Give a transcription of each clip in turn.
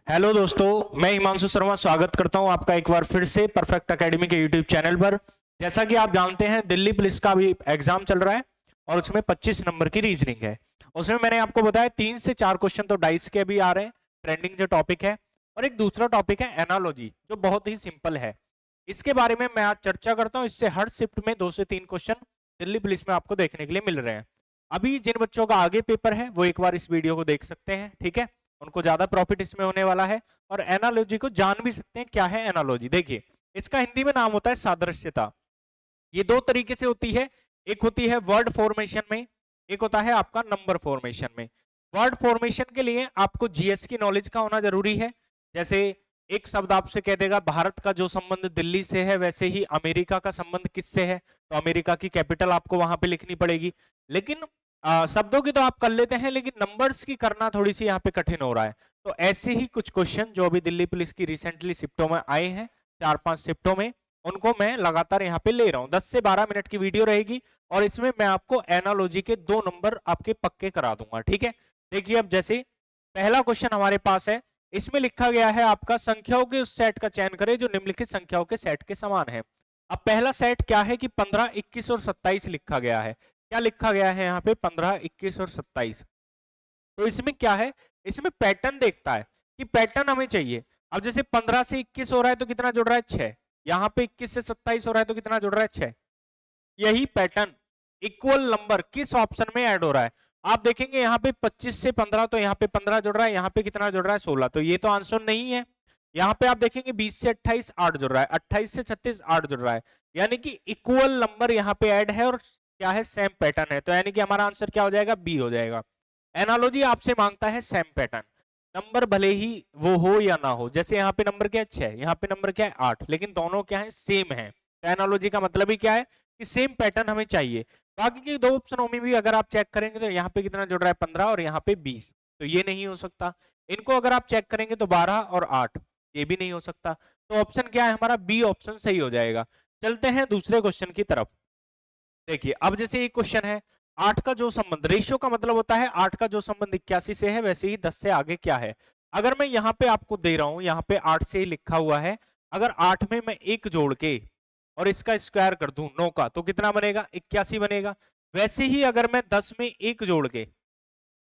Hello दोस्तों, मैं हिमांशु शर्मा स्वागत करता हूं आपका एक बार फिर से परफेक्ट एकेडमी के यूट्यूब चैनल पर। जैसा कि आप जानते हैं, दिल्ली पुलिस का भी एग्जाम चल रहा है और उसमें 25 नंबर की रीजनिंग है। उसमें मैंने आपको बताया 3 से 4 क्वेश्चन तो डाइस के भी आ रहे हैं, ट्रेंडिंग जो टॉपिक है। और एक दूसरा टॉपिक है एनालॉजी, जो बहुत ही सिंपल है। इसके बारे में मैं आज चर्चा करता हूँ। इससे हर शिफ्ट में 2 से 3 क्वेश्चन दिल्ली पुलिस में आपको देखने के लिए मिल रहे हैं। अभी जिन बच्चों का आगे पेपर है वो एक बार इस वीडियो को देख सकते हैं, ठीक है। उनको ज्यादा प्रॉफिट इसमें होने वाला है और एनालॉजी को जान भी सकते हैं क्या है एनालॉजी। देखिए, इसका हिंदी में नाम होता है सादृश्यता। ये 2 तरीके से होती है। एक होती है वर्ड फॉर्मेशन में, एक होता है आपका नंबर फॉर्मेशन में। वर्ड फॉर्मेशन के लिए आपको जीएस की नॉलेज का होना जरूरी है। जैसे एक शब्द आपसे कह देगा भारत का जो संबंध दिल्ली से है, वैसे ही अमेरिका का संबंध किससे है, तो अमेरिका की कैपिटल आपको वहां पे लिखनी पड़ेगी। लेकिन शब्दों की तो आप कर लेते हैं, लेकिन नंबर्स की करना थोड़ी सी यहाँ पे कठिन हो रहा है। तो ऐसे ही कुछ क्वेश्चन जो अभी दिल्ली पुलिस की रिसेंटली शिफ्टों में आए हैं, 4-5 शिफ्टों में, उनको मैं लगातार यहाँ पे ले रहा हूँ। 10 से 12 मिनट की वीडियो रहेगी और इसमें मैं आपको एनालॉजी के 2 नंबर आपके पक्के करा दूंगा, ठीक है। देखिए, अब जैसे पहला क्वेश्चन हमारे पास है। इसमें लिखा गया है आपका संख्याओं के उस सेट का चयन करें जो निम्नलिखित संख्याओं के सेट के समान है। अब पहला सेट क्या है कि 15, 21 और 27 लिखा गया है। क्या लिखा गया है यहाँ पे? 15, 21 और 27। तो इसमें क्या है, इसमें पैटर्न देखता है कि पैटर्न हमें चाहिए। अब जैसे 15 से 21 हो रहा है तो कितना जुड़ रहा है? 6। यहाँ पे 21 से 27 हो रहा है तो कितना जुड़ रहा है? 6। यही पैटर्न इक्वल नंबर किस ऑप्शन में ऐड हो रहा है? आप देखेंगे यहाँ पे 25 से 15, तो यहाँ पे 15 जुड़ रहा है, यहाँ पे कितना जुड़ रहा है? 16। तो ये तो आंसर नहीं है। यहाँ पे आप देखेंगे 20 से 28 8 जुड़ रहा है, 28 से 36 8 जुड़ रहा है। यानी कि इक्वल नंबर यहाँ पे ऐड है और क्या है? सेम पैटर्न है। तो यानी कि हमारा आंसर क्या हो जाएगा? बी हो जाएगा। एनालॉजी आपसे मांगता है सेम पैटर्न। नंबर भले ही वो हो या ना हो, जैसे यहाँ पे नंबर क्या है? 6, यहाँ पे नंबर क्या है? 8, लेकिन दोनों क्या है? सेम है। एनालॉजी का मतलब ही क्या है कि सेम पैटर्न हमें चाहिए। बाकी के 2 ऑप्शनों में भी अगर आप चेक करेंगे तो यहाँ पे कितना जुड़ रहा है? 15 और यहाँ पे 20। तो ये नहीं हो सकता। इनको अगर आप चेक करेंगे तो 12 और 8, ये भी नहीं हो सकता। तो ऑप्शन क्या है हमारा? बी ऑप्शन सही हो जाएगा। चलते हैं दूसरे क्वेश्चन की तरफ। देखिए, अब जैसे एक क्वेश्चन है, 8 का जो संबंध, रेशियो का मतलब होता है 8 का जो संबंध 81 से है, वैसे ही 10 से आगे क्या है। अगर मैं यहाँ पे आपको दे रहा हूं, यहाँ पे 8 से लिखा हुआ है, अगर 8 में मैं 1 जोड़ के और इसका स्क्वायर कर दूं 9 का, तो कितना बनेगा? 81 बनेगा। वैसे ही अगर मैं 10 में 1 जोड़ के,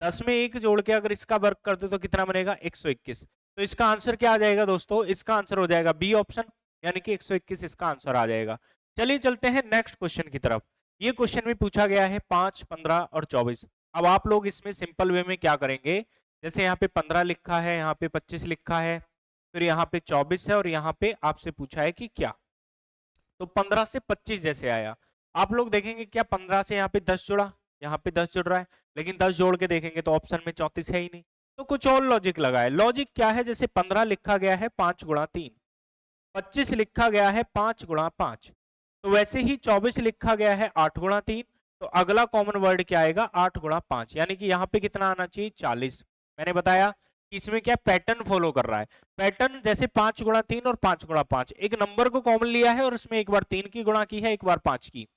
10 में 1 जोड़ के अगर इसका वर्क कर दे तो कितना बनेगा? 121। तो इसका आंसर क्या आ जाएगा दोस्तों? इसका आंसर हो जाएगा बी ऑप्शन, यानी कि 121 इसका आंसर आ जाएगा। चलिए चलते हैं नेक्स्ट क्वेश्चन की तरफ। ये क्वेश्चन में पूछा गया है 5, 15 और 24। अब आप लोग इसमें सिंपल वे में क्या करेंगे? जैसे यहाँ पे 15 लिखा है, यहाँ पे 25 लिखा है, फिर यहाँ पे 24 है और यहाँ पे आपसे पूछा है कि क्या। तो 15 से 25 जैसे आया, आप लोग देखेंगे क्या 15 से यहाँ पे 10 जुड़ा, यहाँ पे 10 जुड़ रहा है, लेकिन 10 जोड़ के देखेंगे तो ऑप्शन में 34 है ही नहीं। तो कुछ और लॉजिक लगाए। लॉजिक क्या है? जैसे 15 लिखा गया है 5 गुणा 3, 25 लिखा गया है 5 गुणा 5, तो वैसे ही 24 लिखा गया है 8 गुणा 3। तो अगला कॉमन वर्ड क्या आएगा? 8 गुणा 5, यानी कि यहाँ पे कितना आना चाहिए? 40। मैंने बताया कि इसमें क्या पैटर्न फॉलो कर रहा है। पैटर्न जैसे 5 गुणा 3 और 5 गुणा 5, एक नंबर को कॉमन लिया है और उसमें एक बार 3 की गुणा की है, एक बार 5 की।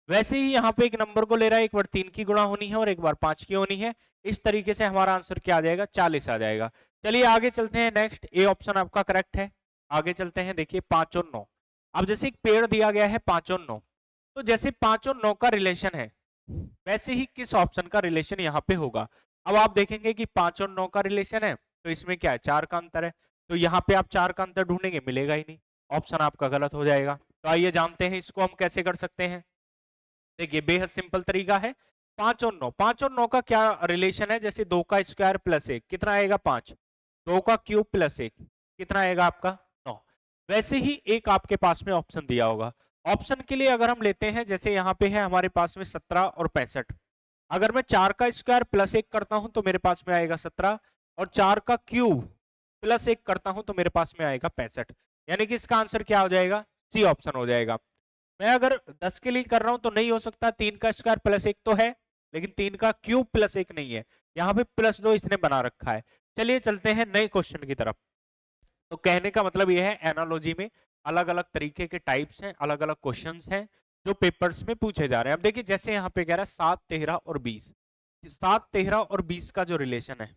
वैसे ही यहाँ पे एक नंबर को ले रहा है, एक बार 3 की गुणा होनी है और एक बार 5 की होनी है। इस तरीके से हमारा आंसर क्या आ जाएगा? 40 आ जाएगा। चलिए आगे चलते हैं। नेक्स्ट, ए ऑप्शन आपका करेक्ट है। आगे चलते हैं। देखिए 5 और 9। अब जैसे एक पेड़ दिया गया है 5 और 9, तो जैसे 5 और 9 का रिलेशन है, वैसे ही किस ऑप्शन का रिलेशन यहाँ पे होगा। अब आप देखेंगे कि 5 और 9 का रिलेशन है, तो इसमें क्या है? 4 का अंतर है। तो यहाँ पे आप 4 का अंतर ढूंढेंगे, मिलेगा ही नहीं, ऑप्शन आपका गलत हो जाएगा। तो आइए जानते हैं इसको हम कैसे कर सकते हैं। देखिए बेहद सिंपल तरीका है। 5 और 9, 5 और 9 का क्या रिलेशन है? जैसे 2 का स्क्वायर प्लस 1 कितना आएगा? 5। 2 का क्यूब प्लस 1 कितना आएगा आपका? 9। वैसे ही एक आपके पास में ऑप्शन दिया होगा। ऑप्शन के लिए अगर हम लेते हैं, जैसे यहाँ पे है हमारे पास में 17 और 65। अगर मैं 4 का स्क्वायर प्लस 1 करता हूं तो मेरे पास में आएगा 17, और 4 का क्यूब प्लस 1 करता हूं तो मेरे पास में आएगा 65। यानी कि इसका आंसर क्या हो जाएगा? सी ऑप्शन हो जाएगा। मैं अगर 10 के लिए कर रहा हूं तो नहीं हो सकता, 3 का स्क्वायर प्लस 1 तो है, लेकिन 3 का क्यूब प्लस 1 नहीं है। यहाँ पे प्लस 2 इसने बना रखा है। चलिए चलते हैं नए क्वेश्चन की तरफ। तो कहने का मतलब यह है, एनालॉजी में अलग अलग तरीके के टाइप्स हैं, अलग अलग क्वेश्चंस हैं जो पेपर्स में पूछे जा रहे हैं। अब देखिए जैसे यहाँ पे कह रहा है 7, 13 और 20। 7, 13 और 20 का जो रिलेशन है,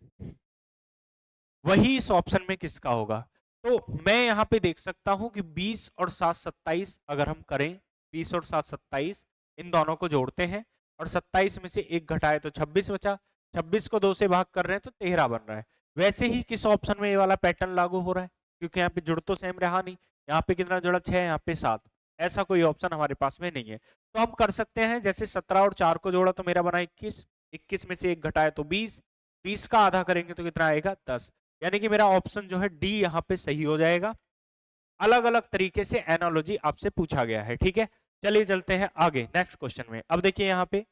वही इस ऑप्शन में किसका होगा। तो मैं यहाँ पे देख सकता हूं कि 20 और 7 27 अगर हम करें, 20 और 7 27 इन दोनों को जोड़ते हैं और 27 में से एक घटाए तो 26 बचा, 26 को 2 से भाग कर रहे हैं तो 13 बन रहा है। वैसे ही किस ऑप्शन में ये वाला पैटर्न लागू हो रहा है, क्योंकि यहाँ पे जुड़ तो सेम रहा नहीं, यहाँ पे कितना जुड़ा 6, यहाँ पे 7, ऐसा कोई ऑप्शन हमारे पास में नहीं है। तो हम कर सकते हैं, जैसे 17 और 4 को जोड़ा तो मेरा बना 21, 21 में से एक घटाए तो 20, 20 का आधा करेंगे तो कितना आएगा 10, यानी कि मेरा ऑप्शन जो है डी यहाँ पे सही हो जाएगा। अलग अलग तरीके से एनालॉजी आपसे पूछा गया है, ठीक है। चलिए चलते हैं आगे नेक्स्ट क्वेश्चन में। अब देखिए यहाँ पे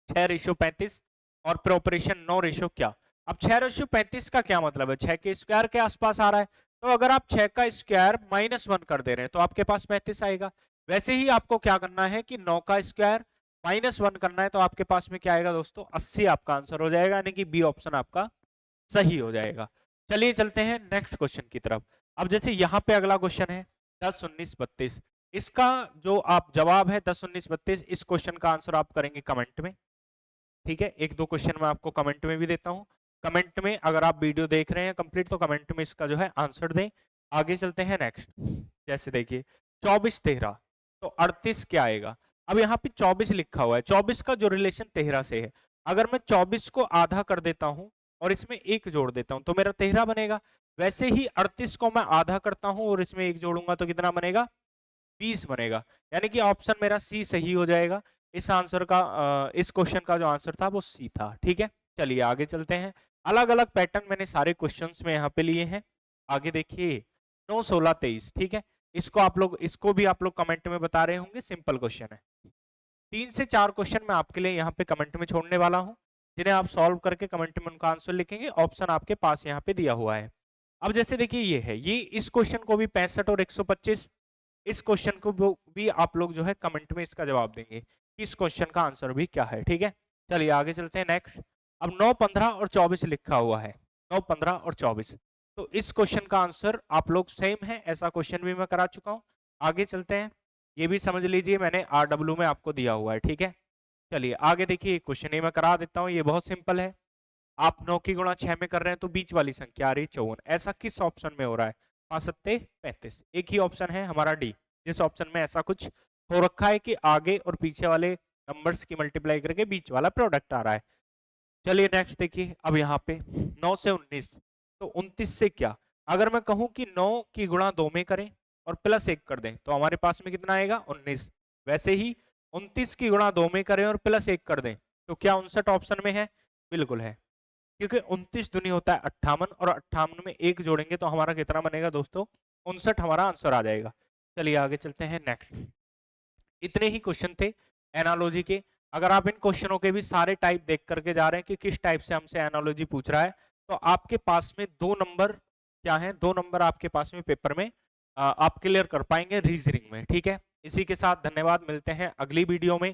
6:35 और प्रोपोर्शन 9 क्या। अब 6:35 का क्या मतलब है, 6 के स्क्वायर के आसपास आ रहा है, तो अगर आप 6 का स्क्वायर -1 कर दे रहे हैं तो आपके पास 35 आएगा। वैसे ही आपको क्या करना है कि 9 का स्क्वायर -1 करना है, तो आपके पास में क्या आएगा दोस्तों, 80 आपका आंसर हो जाएगा, यानी कि बी ऑप्शन आपका सही हो जाएगा। चलिए चलते हैं नेक्स्ट क्वेश्चन की तरफ। अब जैसे यहाँ पे अगला क्वेश्चन है 10 19 32, इसका जो आप जवाब है 10 19 32, इस क्वेश्चन का आंसर आप करेंगे कमेंट में, ठीक है। एक दो क्वेश्चन मैं आपको कमेंट में भी देता हूं, कमेंट में अगर आप वीडियो देख रहे हैं कंप्लीट तो कमेंट में इसका जो है आंसर दें। आगे चलते हैं नेक्स्ट, जैसे देखिए 24 13 तो 38 क्या आएगा। अब यहाँ पे 24 लिखा हुआ है, 24 का जो रिलेशन 13 से है, अगर मैं 24 को आधा कर देता हूं और इसमें एक जोड़ देता हूं तो मेरा 13 बनेगा। वैसे ही 38 को मैं आधा करता हूं और इसमें एक जोड़ूंगा तो कितना बनेगा, 20 बनेगा, यानी कि ऑप्शन मेरा सी सही हो जाएगा। इस आंसर का इस क्वेश्चन का जो आंसर था वो सी था, ठीक है। चलिए आगे चलते हैं। अलग अलग पैटर्न मैंने सारे क्वेश्चंस में यहाँ पे लिए हैं। आगे देखिए 9 16 23, ठीक है। इसको भी आप लोग कमेंट में बता रहे होंगे, सिंपल क्वेश्चन है। 3 से 4 क्वेश्चन मैं आपके लिए यहाँ पे कमेंट में छोड़ने वाला हूँ, जिन्हें आप सॉल्व करके कमेंट में उनका आंसर लिखेंगे। ऑप्शन आपके पास यहाँ पे दिया हुआ है। अब जैसे देखिए ये है, ये इस क्वेश्चन को भी 65 और 125, इस क्वेश्चन को भी आप लोग जो है कमेंट में इसका जवाब देंगे कि इस क्वेश्चन का आंसर भी क्या है, ठीक है। चलिए आगे चलते हैं नेक्स्ट। अब 9 15 और 24 लिखा हुआ है, 9 15 और 24, तो इस क्वेश्चन का आंसर आप लोग सेम है, ऐसा क्वेश्चन भी मैं करा चुका हूं। आगे चलते हैं, ये भी समझ लीजिए मैंने RW में आपको दिया हुआ है, ठीक है। चलिए आगे देखिए, क्वेश्चन ये मैं करा देता हूँ, ये बहुत सिंपल है। आप 9 की गुणा 6 में कर रहे हैं तो बीच वाली संख्या आ रही 54, ऐसा किस ऑप्शन में हो रहा है, 5 सत्ते 35, एक ही ऑप्शन है हमारा डी, जिस ऑप्शन में ऐसा कुछ हो रखा है कि आगे और पीछे वाले नंबर्स की मल्टीप्लाई करके बीच वाला प्रोडक्ट आ रहा है। चलिए नेक्स्ट देखिए, अब यहाँ पे 9 से 19, तो 29 से क्या। अगर मैं कहूं कि 9 की गुणा 2 में करें और प्लस 1 कर दें तो हमारे पास में कितना आएगा 19। वैसे ही 29 की गुणा 2 में करें और प्लस 1 कर दें तो क्या 59 ऑप्शन में है, बिल्कुल है, क्योंकि 29 दूनी होता है 58 और 58 में एक जोड़ेंगे तो हमारा कितना बनेगा दोस्तों, 59 हमारा आंसर आ जाएगा। चलिए आगे चलते हैं नेक्स्ट। इतने ही क्वेश्चन थे एनालॉजी के। अगर आप इन क्वेश्चनों के भी सारे टाइप देख करके जा रहे हैं कि किस टाइप से हमसे एनालॉजी पूछ रहा है, तो आपके पास में 2 नंबर क्या है, 2 नंबर आपके पास में पेपर में आप क्लियर कर पाएंगे रीजनिंग में, ठीक है। इसी के साथ धन्यवाद, मिलते हैं अगली वीडियो में।